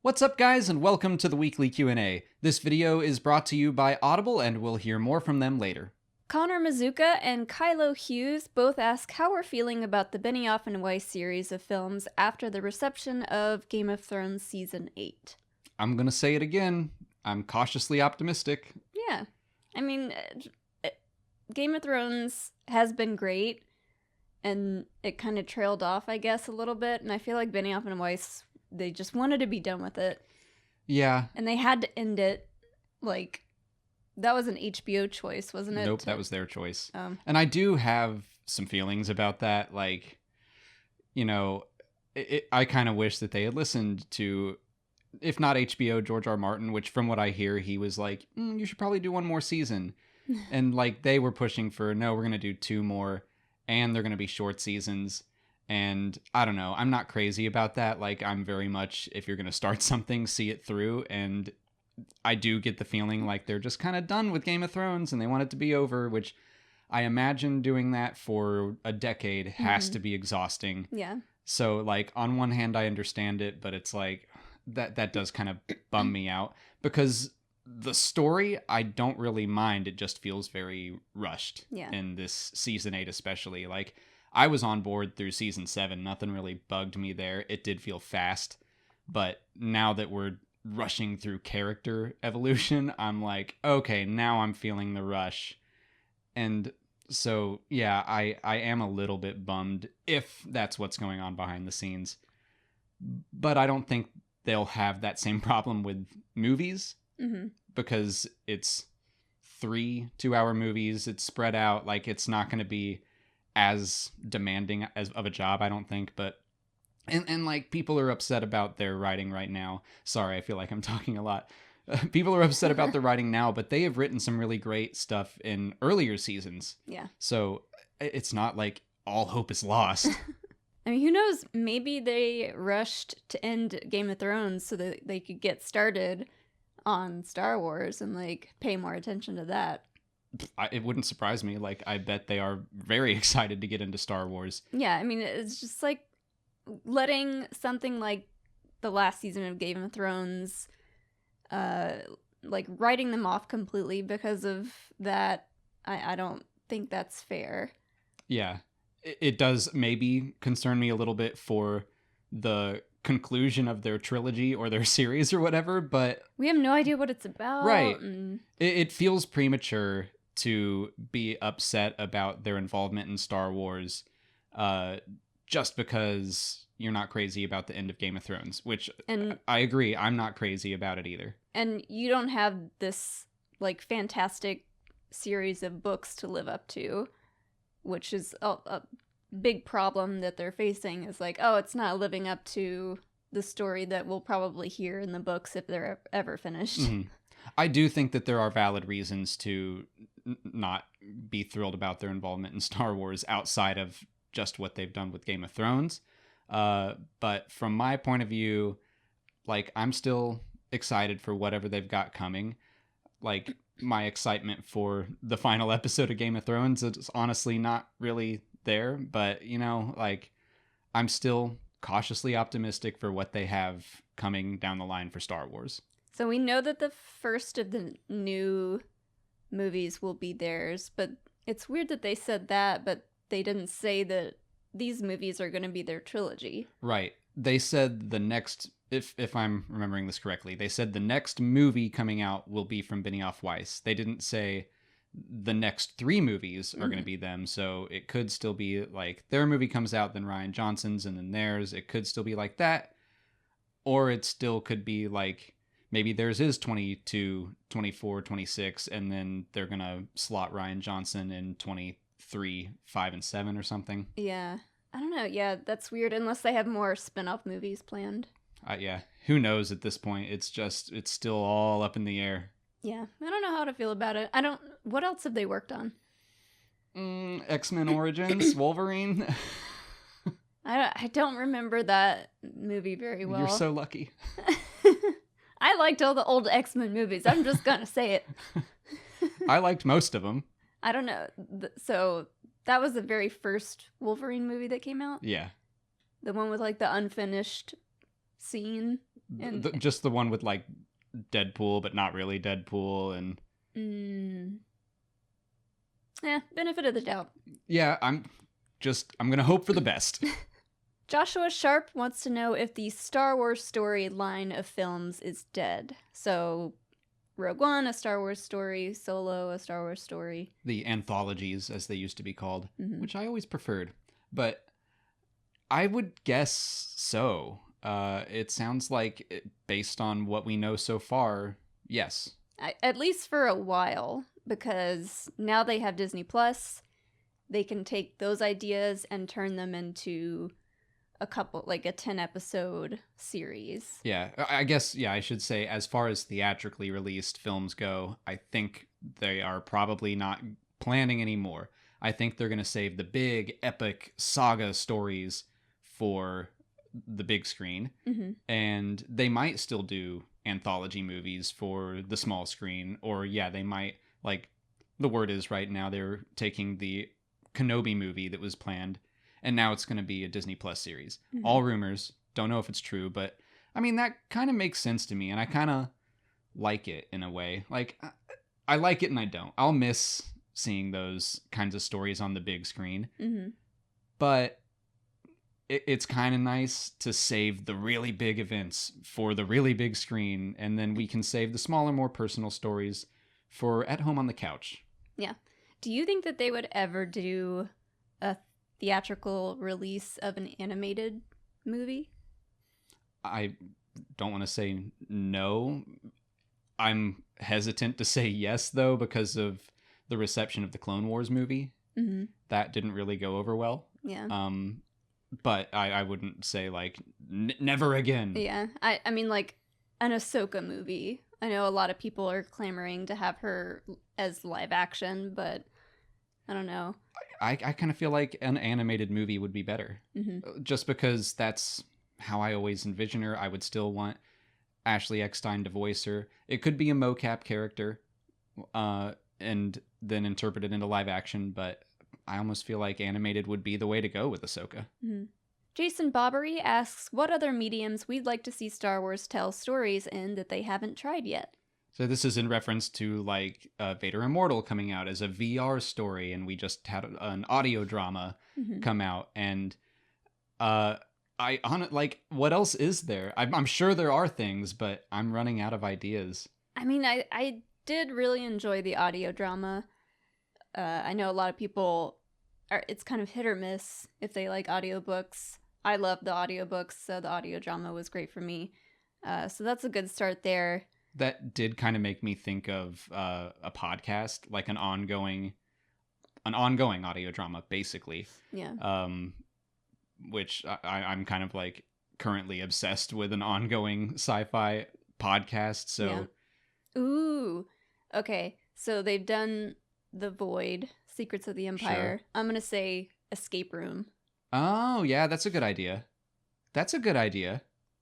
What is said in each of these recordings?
What's up, guys, and welcome to the weekly Q&A. This video is brought to you by Audible, and we'll hear more from them later. Connor Mazuka and Kylo Hughes both ask how we're feeling about the Benioff and Weiss series of films after the reception of Game of Thrones Season 8. I'm gonna say it again. I'm cautiously optimistic. Yeah. I mean, Game of Thrones has been great, and it kind of trailed off, I guess, a little bit, and I feel like Benioff and Weiss, they just wanted to be done with it. Yeah. And they had to end it, like, that was an HBO choice, wasn't it? Nope, that was their choice. And I do have some feelings about that. Like, you know, I kind of wish that they had listened to, if not HBO, George R. Martin, which from what I hear, he was like, you should probably do one more season. And like they were pushing for, no, we're going to do 2 more and they're going to be short seasons. And I don't know, I'm not crazy about that. Like, I'm very much, if you're going to start something, see it through. And I do get the feeling like they're just kind of done with Game of Thrones and they want it to be over, which I imagine doing that for a decade has to be exhausting. Yeah. So, like, on one hand, I understand it, but it's like, that does kind of bum me out. Because the story, I don't really mind. It just feels very rushed in this Season 8 especially. Like, I was on board through Season 7. Nothing really bugged me there. It did feel fast. But now that we're rushing through character evolution, I'm like, okay, now I'm feeling the rush. And so, yeah, I am a little bit bummed if that's what's going on behind the scenes. But I don't think they'll have that same problem with movies because it's 3 2-hour movies. It's spread out. Like, it's not going to be as demanding as of a job, I don't think. But and like, people are upset about their writing right now. Sorry, I feel like I'm talking a lot. People are upset about their writing now, but they have written some really great stuff in earlier seasons. Yeah. So it's not like all hope is lost. I mean, who knows? Maybe they rushed to end Game of Thrones so that they could get started on Star Wars and, like, pay more attention to that. It wouldn't surprise me. Like, I bet they are very excited to get into Star Wars. Yeah, I mean, it's just like letting something like the last season of Game of Thrones, like, writing them off completely because of that. I don't think that's fair. Yeah. It does maybe concern me a little bit for the conclusion of their trilogy or their series or whatever, but we have no idea what it's about. Right. It feels premature to be upset about their involvement in Star Wars just because you're not crazy about the end of Game of Thrones, which I agree, I'm not crazy about it either. And you don't have this, like, fantastic series of books to live up to, which is a big problem that they're facing, is like, oh, it's not living up to the story that we'll probably hear in the books if they're ever finished. I do think that there are valid reasons to not be thrilled about their involvement in Star Wars outside of just what they've done with Game of Thrones. But from my point of view, like, I'm still excited for whatever they've got coming. Like, my excitement for the final episode of Game of Thrones is honestly not really there, but, you know, like, I'm still cautiously optimistic for what they have coming down the line for Star Wars. So we know that the first of the new movies will be theirs, but it's weird that they said that, but they didn't say that these movies are going to be their trilogy. Right. They said the next, if I'm remembering this correctly, they said the next movie coming out will be from Benioff Weiss. They didn't say the next 3 movies are going to be them. So it could still be like their movie comes out, then Rian Johnson's, and then theirs. It could still be like that. Or it still could be like, maybe theirs is 22, 24, 26, and then they're going to slot Rian Johnson in 23, 5, and 7 or something. Yeah. I don't know. Yeah, that's weird, unless they have more spin-off movies planned. Yeah. Who knows at this point? It's still all up in the air. Yeah. I don't know how to feel about it. What else have they worked on? X-Men Origins, Wolverine. I don't remember that movie very well. You're so lucky. I liked all the old X-Men movies. I'm just gonna say it. I liked most of them. I don't know. So that was the very first Wolverine movie that came out? Yeah. The one with, like, the unfinished scene? And just the one with like Deadpool, but not really Deadpool, and benefit of the doubt. Yeah, I'm gonna hope for the best. Joshua Sharp wants to know if the Star Wars story line of films is dead. So, Rogue One, a Star Wars story, Solo, a Star Wars story. The anthologies, as they used to be called, which I always preferred. But I would guess so. It sounds like, based on what we know so far, yes. At least for a while, because now they have Disney Plus. They can take those ideas and turn them into a 10-episode series. Yeah, I guess, I should say, as far as theatrically released films go, I think they are probably not planning anymore. I think they're going to save the big, epic saga stories for the big screen. And they might still do anthology movies for the small screen. Or, they might, like, the word is right now, they're taking the Kenobi movie that was planned, and now it's going to be a Disney Plus series. All rumors. Don't know if it's true, but I mean, that kind of makes sense to me, and I kind of like it in a way. Like, I like it and I don't. I'll miss seeing those kinds of stories on the big screen, but it's kind of nice to save the really big events for the really big screen, and then we can save the smaller, more personal stories for at home on the couch. Yeah. Do you think that they would ever do a theatrical release of an animated movie? I don't want to say no. I'm hesitant to say yes, though, because of the reception of the Clone Wars movie. That didn't really go over well. Yeah. But I wouldn't say, like, never again. Yeah. I mean, like, an Ahsoka movie. I know a lot of people are clamoring to have her as live action, but I don't know. I kind of feel like an animated movie would be better. Just because that's how I always envision her. I would still want Ashley Eckstein to voice her. It could be a mocap character, and then interpreted into live action, but I almost feel like animated would be the way to go with Ahsoka. Jason Bobbery asks, what other mediums we'd like to see Star Wars tell stories in that they haven't tried yet? So this is in reference to, like, Vader Immortal coming out as a VR story, and we just had an audio drama come out, and what else is there? I'm sure there are things, but I'm running out of ideas. I mean, I did really enjoy the audio drama. I know a lot of people it's kind of hit or miss if they like audiobooks. I love the audiobooks, so the audio drama was great for me. So that's a good start there. That did kind of make me think of a podcast, like an ongoing audio drama, basically. Yeah. Which I'm kind of like currently obsessed with an ongoing sci-fi podcast. So, Ooh, okay. So they've done The Void, Secrets of the Empire. Sure. I'm gonna say Escape Room. Oh yeah, that's a good idea.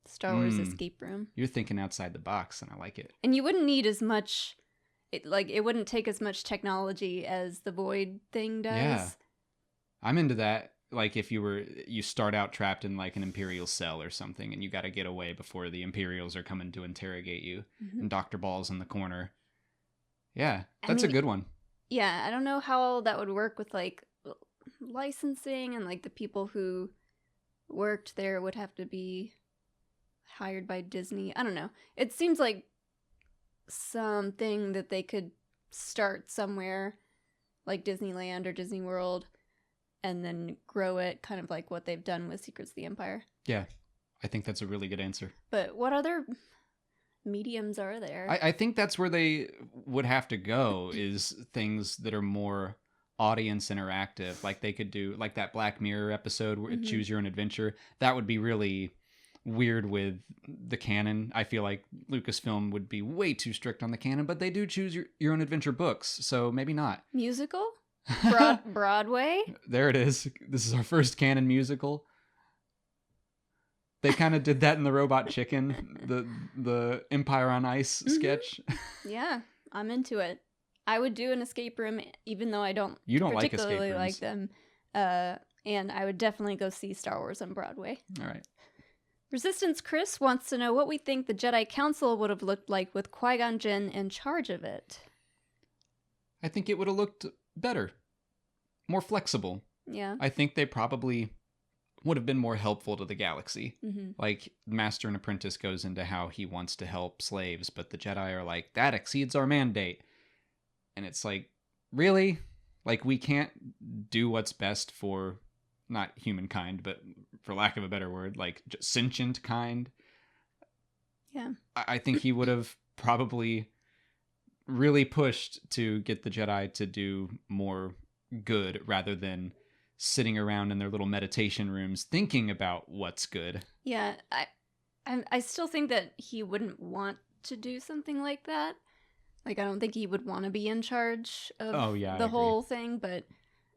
Star Wars Escape Room. You're thinking outside the box, and I like it. And you wouldn't need as much. It wouldn't take as much technology as the Void thing does. Yeah, I'm into that. Like, if you start out trapped in, like, an Imperial cell or something, and you got to get away before the Imperials are coming to interrogate you, and Dr. Ball's in the corner. Yeah, that's a good one. Yeah, I don't know how that would work with, like, licensing, and, like, the people who worked there would have to be hired by Disney. I don't know. It seems like something that they could start somewhere, like Disneyland or Disney World, and then grow it, kind of like what they've done with Secrets of the Empire. Yeah, I think that's a really good answer. But what other mediums are there? I think that's where they would have to go, is things that are more audience interactive. Like, they could do, like, that Black Mirror episode where Choose Your Own Adventure. That would be really weird with the canon. I feel like Lucasfilm would be way too strict on the canon, but they do Choose Your Own Adventure books, so maybe not. Musical? Broadway? There it is. This is our first canon musical. They kind of did that in the Robot Chicken, the Empire on Ice sketch. Yeah, I'm into it. I would do an escape room, even though I don't like particularly like them. And I would definitely go see Star Wars on Broadway. All right. Resistance Chris wants to know what we think the Jedi Council would have looked like with Qui-Gon Jinn in charge of it. I think it would have looked better. More flexible. Yeah. I think they probably would have been more helpful to the galaxy. Mm-hmm. Like, Master and Apprentice goes into how he wants to help slaves, but the Jedi are like, that exceeds our mandate. And it's like, really? Like, we can't do what's best for, not humankind, but for lack of a better word, like, just sentient kind. Yeah. I think he would have probably really pushed to get the Jedi to do more good rather than sitting around in their little meditation rooms thinking about what's good. Yeah, I still think that he wouldn't want to do something like that. Like, I don't think he would want to be in charge of the whole thing, but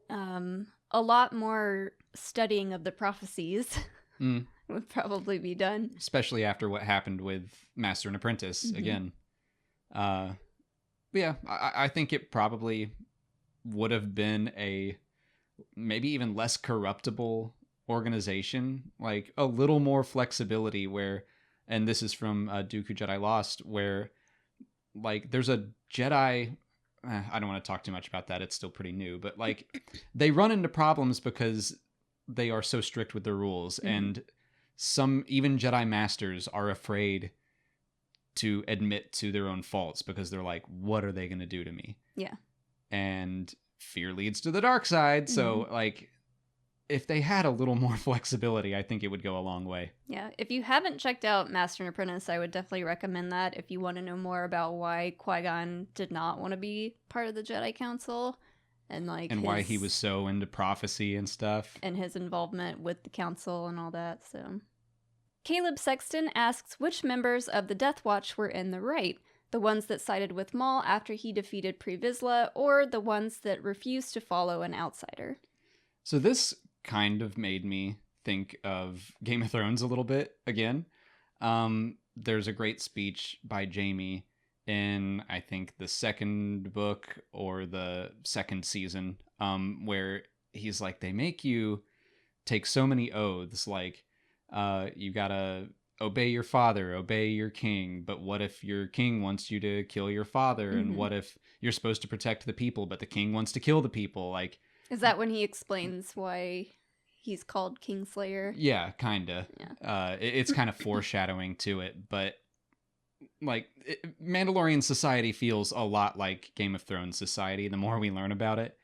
a lot more studying of the prophecies would probably be done. Especially after what happened with Master and Apprentice, again. Yeah, I think it probably would have been a maybe even less corruptible organization, like a little more flexibility where, and this is from Dooku Jedi Lost, where like there's a Jedi, I don't want to talk too much about that, it's still pretty new, but like they run into problems because they are so strict with their rules, and some even Jedi Masters are afraid to admit to their own faults because they're like, what are they going to do to me? Yeah. And fear leads to the dark side. So, like, if they had a little more flexibility, I think it would go a long way. Yeah. If you haven't checked out Master and Apprentice, I would definitely recommend that if you want to know more about why Qui-Gon did not want to be part of the Jedi Council and, like, and why he was so into prophecy and stuff. And his involvement with the Council and all that, so... Caleb Sexton asks which members of the Death Watch were in the right, the ones that sided with Maul after he defeated Pre Vizsla, or the ones that refused to follow an outsider. So this kind of made me think of Game of Thrones a little bit again. There's a great speech by Jaime in, I think, the second book or the second season, where he's like, they make you take so many oaths, like, you gotta obey your father, obey your king, but what if your king wants you to kill your father? And what if you're supposed to protect the people, but the king wants to kill the people? Like, is that when he explains why he's called Kingslayer? Yeah, kinda. Yeah. It's kind of foreshadowing to it, but like Mandalorian society feels a lot like Game of Thrones society the more we learn about it.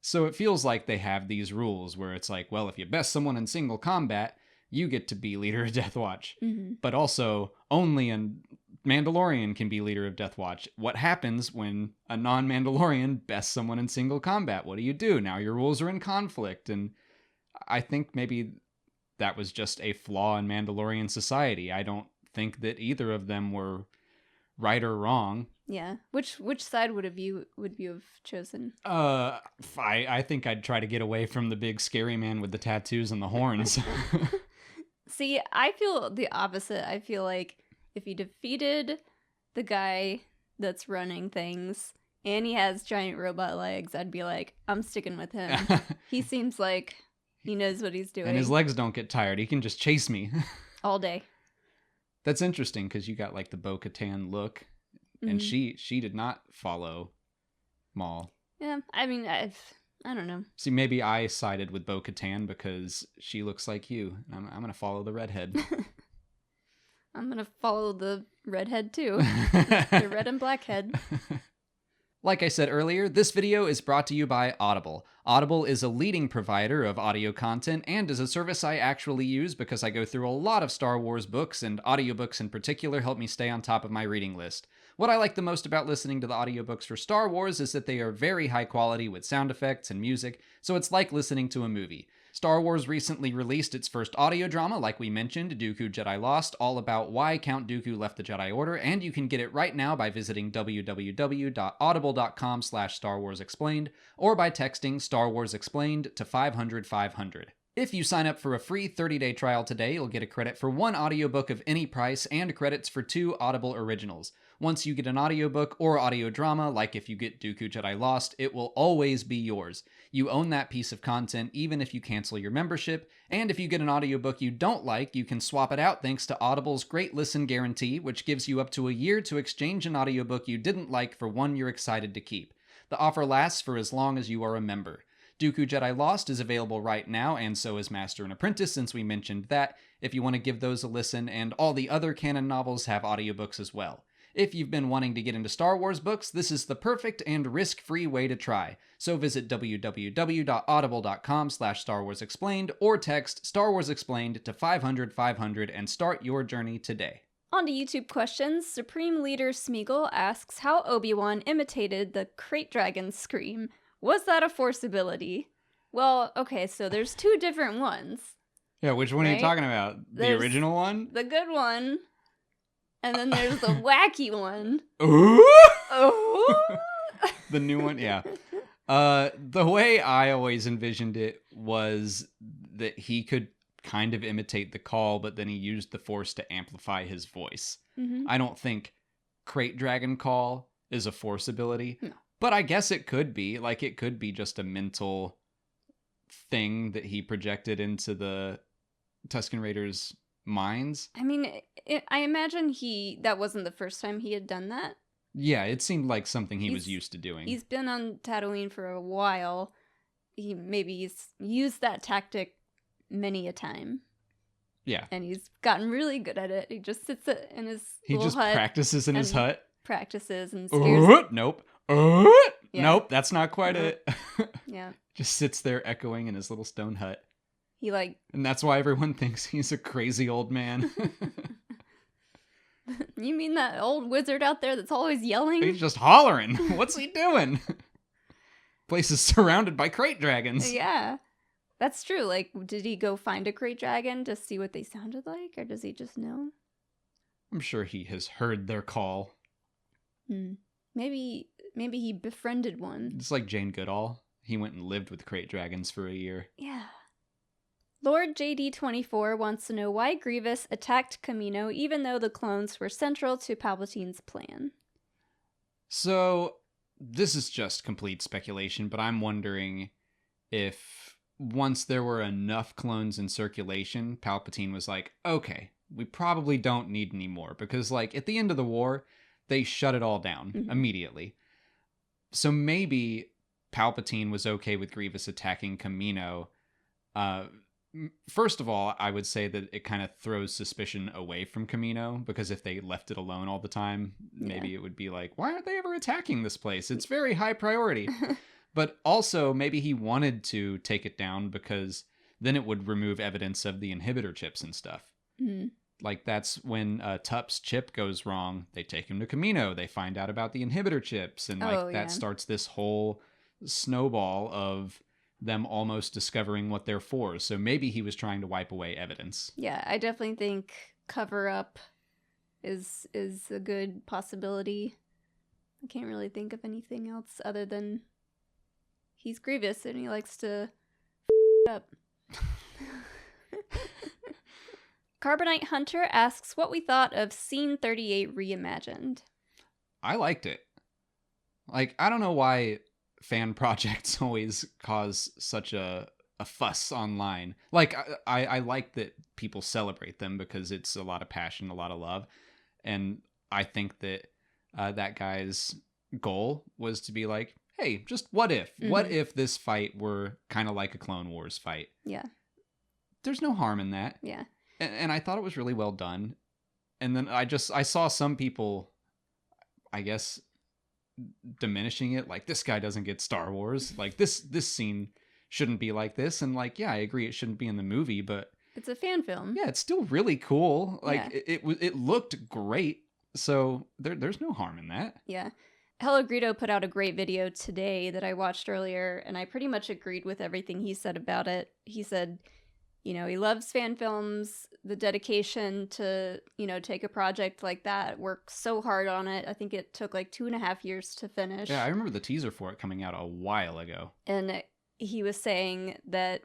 So it feels like they have these rules where it's like, well, if you best someone in single combat, you get to be leader of Death Watch. But also, only a Mandalorian can be leader of Death Watch. What happens when a non-Mandalorian bests someone in single combat? What do you do? Now your rules are in conflict. And I think maybe that was just a flaw in Mandalorian society. I don't think that either of them were right or wrong. Yeah. Which side would you have chosen? I think I'd try to get away from the big scary man with the tattoos and the horns. See, I feel the opposite. I feel like if he defeated the guy that's running things and he has giant robot legs, I'd be like, I'm sticking with him. He seems like he knows what he's doing. And his legs don't get tired. He can just chase me. All day. That's interesting because you got like the Bo-Katan look. And she did not follow Maul. Yeah, I mean, I don't know. See, maybe I sided with Bo-Katan because she looks like you. I'm going to follow the redhead. I'm going to follow the redhead too. The red and black head. Like I said earlier, this video is brought to you by Audible. Audible is a leading provider of audio content and is a service I actually use because I go through a lot of Star Wars books, and audiobooks in particular help me stay on top of my reading list. What I like the most about listening to the audiobooks for Star Wars is that they are very high quality with sound effects and music, so it's like listening to a movie. Star Wars recently released its first audio drama, like we mentioned, Dooku Jedi Lost, all about why Count Dooku left the Jedi Order, and you can get it right now by visiting www.audible.com/StarWarsExplained or by texting Star Wars Explained to 500 500. If you sign up for a free 30-day trial today, you'll get a credit for 1 audiobook of any price and credits for 2 Audible originals. Once you get an audiobook or audio drama, like if you get Dooku Jedi Lost, it will always be yours. You own that piece of content even if you cancel your membership, and if you get an audiobook you don't like, you can swap it out thanks to Audible's Great Listen Guarantee, which gives you up to a year to exchange an audiobook you didn't like for one you're excited to keep. The offer lasts for as long as you are a member. Dooku Jedi Lost is available right now, and so is Master and Apprentice, since we mentioned that, if you want to give those a listen, and all the other canon novels have audiobooks as well. If you've been wanting to get into Star Wars books, this is the perfect and risk-free way to try. So visit www.audible.com/Star Wars Explained or text Star Wars Explained to 500-500 and start your journey today. On to YouTube questions. Supreme Leader Smeagol asks how Obi-Wan imitated the Krayt Dragon scream. Was that a Force ability? Well, okay, so there's 2 different ones. Yeah, which one are you talking about? The original one? The good one. And then there's the wacky one. Ooh! Oh! The new one, yeah. The way I always envisioned it was that he could kind of imitate the call, but then he used the Force to amplify his voice. Mm-hmm. I don't think Krayt Dragon Call is a Force ability. No. But I guess it could be. Like, it could be just a mental thing that he projected into the Tusken Raiders' minds. I mean, I imagine that wasn't the first time he had done that. Yeah, it seemed like something he was used to doing. He's been on Tatooine for a while. He's used that tactic many a time. Yeah. And he's gotten really good at it. He just sits in his little hut. He just practices in his hut. Practices and scares. Nope. Yeah. Nope, that's not quite it. Yeah. Just sits there echoing in his little stone hut. And that's why everyone thinks he's a crazy old man. You mean that old wizard out there that's always yelling? He's just hollering. What's he doing? Place is surrounded by Krayt dragons. Yeah. That's true. Like, did he go find a Krayt dragon to see what they sounded like? Or does he just know? I'm sure he has heard their call. Maybe he befriended one. It's like Jane Goodall. He went and lived with Krayt dragons for a year. Yeah. Lord JD24 wants to know why Grievous attacked Kamino even though the clones were central to Palpatine's plan. So, this is just complete speculation, but I'm wondering if once there were enough clones in circulation, Palpatine was like, okay, we probably don't need any more. Because, like, at the end of the war, they shut it all down immediately. So maybe Palpatine was okay with Grievous attacking Kamino. First of all, I would say that it kind of throws suspicion away from Kamino, because if they left it alone all the time, maybe it would be like, why aren't they ever attacking this place? It's very high priority. But also, maybe he wanted to take it down because then it would remove evidence of the inhibitor chips and stuff. Like, that's when Tup's chip goes wrong. They take him to Kamino. They find out about the inhibitor chips. And, that starts this whole snowball of them almost discovering what they're for. So maybe he was trying to wipe away evidence. Yeah, I definitely think cover-up is a good possibility. I can't really think of anything else other than he's Grievous and he likes to up. Carbonite Hunter asks what we thought of Scene 38 reimagined. I liked it. Like, I don't know why fan projects always cause such a fuss online. Like, I like that people celebrate them because it's a lot of passion, a lot of love. And I think that that guy's goal was to be like, hey, just what if? What if this fight were kind of like a Clone Wars fight? Yeah. There's no harm in that. Yeah. And I thought it was really well done. And then I saw some people, I guess, diminishing it. Like, this guy doesn't get Star Wars. Like, this scene shouldn't be like this. And, like, yeah, I agree it shouldn't be in the movie, but it's a fan film. Yeah, it's still really cool. Like, it looked great. So there's no harm in that. Yeah. Hello Greedo put out a great video today that I watched earlier, and I pretty much agreed with everything he said about it. He said, you know, he loves fan films, the dedication to, you know, take a project like that, work so hard on it. I think it took like 2.5 years to finish. Yeah, I remember the teaser for it coming out a while ago. And he was saying that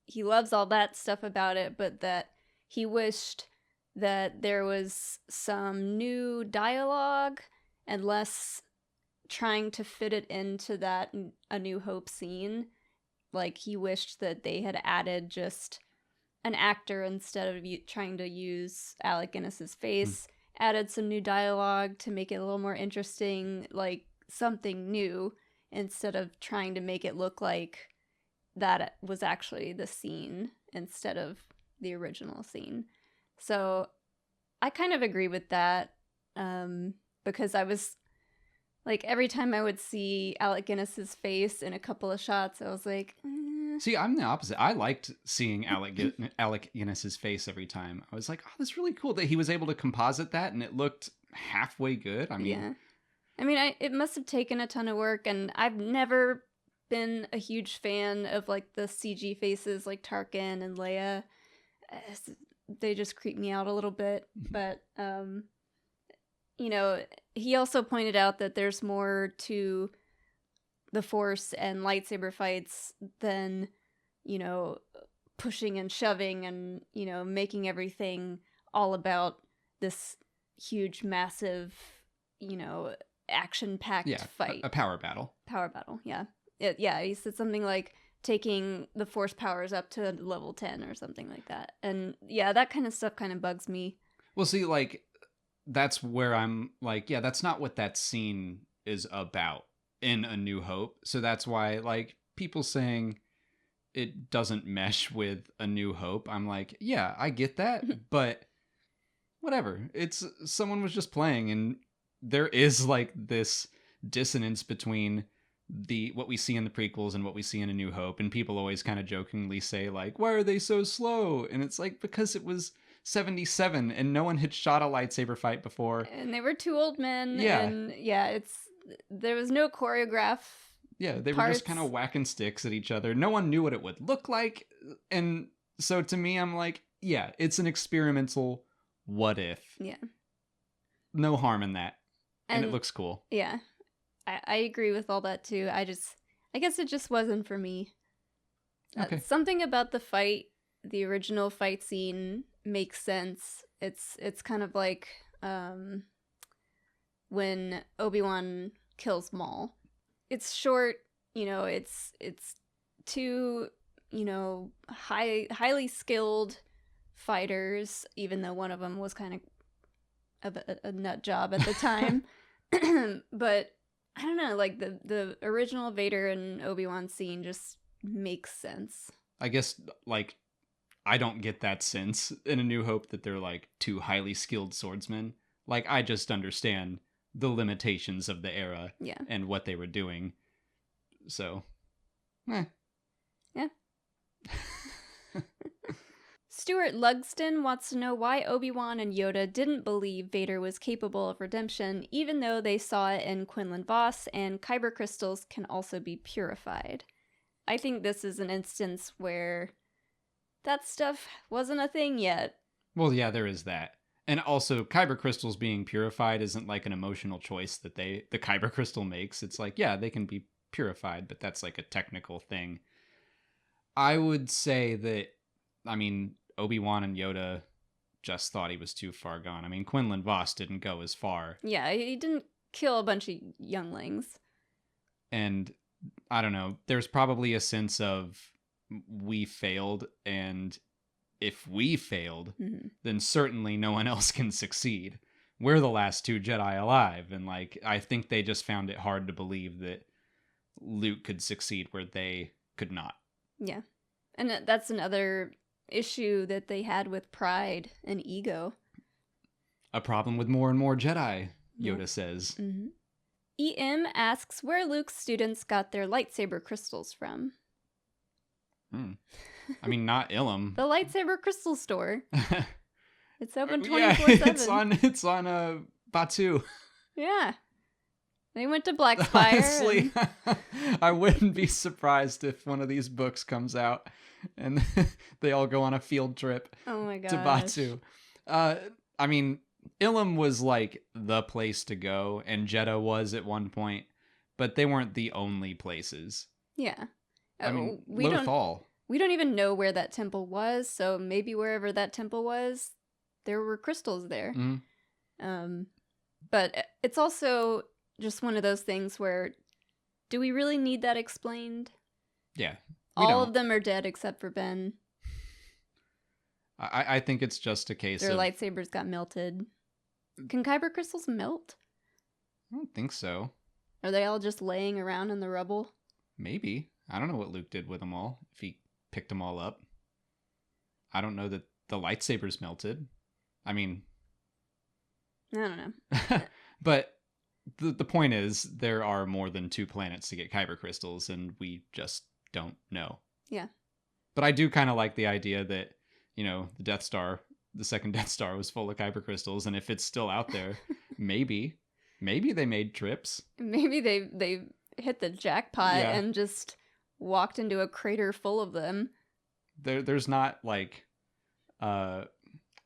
he loves all that stuff about it, but that he wished that there was some new dialogue and less trying to fit it into that A New Hope scene. Like, he wished that they had added just an actor instead of trying to use Alec Guinness's face, added some new dialogue to make it a little more interesting, like something new, instead of trying to make it look like that was actually the scene instead of the original scene. So I kind of agree with that, because I was like, every time I would see Alec Guinness's face in a couple of shots, I was like, See, I'm the opposite. I liked seeing Alec Guinness's face every time. I was like, oh, that's really cool that he was able to composite that, and it looked halfway good. I mean, yeah. I mean, it must have taken a ton of work, and I've never been a huge fan of, like, the CG faces like Tarkin and Leia. They just creep me out a little bit. But, you know, he also pointed out that there's more to the Force and lightsaber fights than, you know, pushing and shoving and, you know, making everything all about this huge, massive, you know, action-packed fight. A power battle. Power battle, yeah. Yeah, he said something like taking the Force powers up to level 10 or something like that. And yeah, that kind of stuff kind of bugs me. Well, see, like, that's where I'm like, yeah, that's not what that scene is about in A New Hope. So that's why, like, people saying it doesn't mesh with A New Hope, I'm like, yeah, I get that, but whatever. It's someone was just playing, and there is, like, this dissonance between what we see in the prequels and what we see in A New Hope, and people always kind of jokingly say, like, why are they so slow? And it's like, because it was 77 and no one had shot a lightsaber fight before, and they were two old men. Yeah. And yeah, there was no choreograph. Yeah, they were just kind of whacking sticks at each other. No one knew what it would look like. And so to me, I'm like, yeah, it's an experimental what if. Yeah. No harm in that. And it looks cool. Yeah. I agree with all that too. I guess it just wasn't for me. Okay. Something about the fight, the original fight scene, makes sense. It's kind of like when Obi-Wan kills Maul. It's short, you know, it's two, you know, highly skilled fighters, even though one of them was kind of a nut job at the time. But I don't know, like the original Vader and Obi-Wan scene just makes sense. I guess, like, I don't get that sense in A New Hope that they're, like, two highly skilled swordsmen. Like, I just understand the limitations of the era and what they were doing. So, Yeah. Stuart Lugston wants to know why Obi-Wan and Yoda didn't believe Vader was capable of redemption, even though they saw it in Quinlan Vos, and kyber crystals can also be purified. I think this is an instance where that stuff wasn't a thing yet. Well, yeah, there is that. And also, kyber crystals being purified isn't like an emotional choice that the kyber crystal makes. It's like, yeah, they can be purified, but that's like a technical thing. I would say that, I mean, Obi-Wan and Yoda just thought he was too far gone. I mean, Quinlan Vos didn't go as far. Yeah, he didn't kill a bunch of younglings. And I don't know, there's probably a sense of we failed, and if we failed, then certainly no one else can succeed. We're the last two Jedi alive, and like I think they just found it hard to believe that Luke could succeed where they could not. Yeah. And that's another issue that they had with pride and ego. A problem with more and more Jedi, Yoda says. Mm-hmm. E.M. asks where Luke's students got their lightsaber crystals from. I mean, not Ilum. The lightsaber crystal store. It's open 24/7. Yeah, it's on Batu. Yeah. They went to Blackspire. Honestly, I wouldn't be surprised if one of these books comes out and they all go on a field trip to Batu. I mean, Ilum was like the place to go, and Jeddah was at one point, but they weren't the only places. Yeah. I mean, Lothal. We don't even know where that temple was, so maybe wherever that temple was, there were crystals there. But it's also just one of those things where, do we really need that explained? Yeah. All of them are dead except for Ben. I think it's just a case of... Their lightsabers got melted. Can kyber crystals melt? I don't think so. Are they all just laying around in the rubble? Maybe. I don't know what Luke did with them all, if he picked them all up. I don't know that the lightsabers melted. I mean... I don't know. But the point is, there are more than 2 planets to get kyber crystals, and we just don't know. Yeah. But I do kind of like the idea that, you know, the Death Star, the second Death Star was full of kyber crystals, and if it's still out there, maybe they made trips. Maybe they hit the jackpot and just walked into a crater full of them. There's not, like,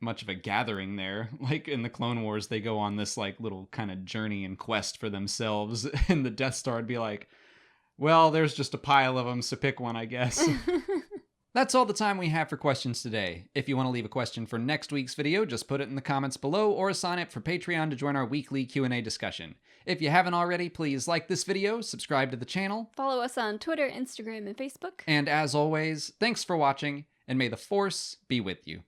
much of a gathering there. Like in the Clone Wars, they go on this, like, little kind of journey and quest for themselves, and the Death Star would be like, well, there's just a pile of them, so pick one, I guess. That's all the time we have for questions today. If you want to leave a question for next week's video, just put it in the comments below or sign up for Patreon to join our weekly Q&A discussion. If you haven't already, please like this video, subscribe to the channel. Follow us on Twitter, Instagram, and Facebook. And as always, thanks for watching, and may the Force be with you.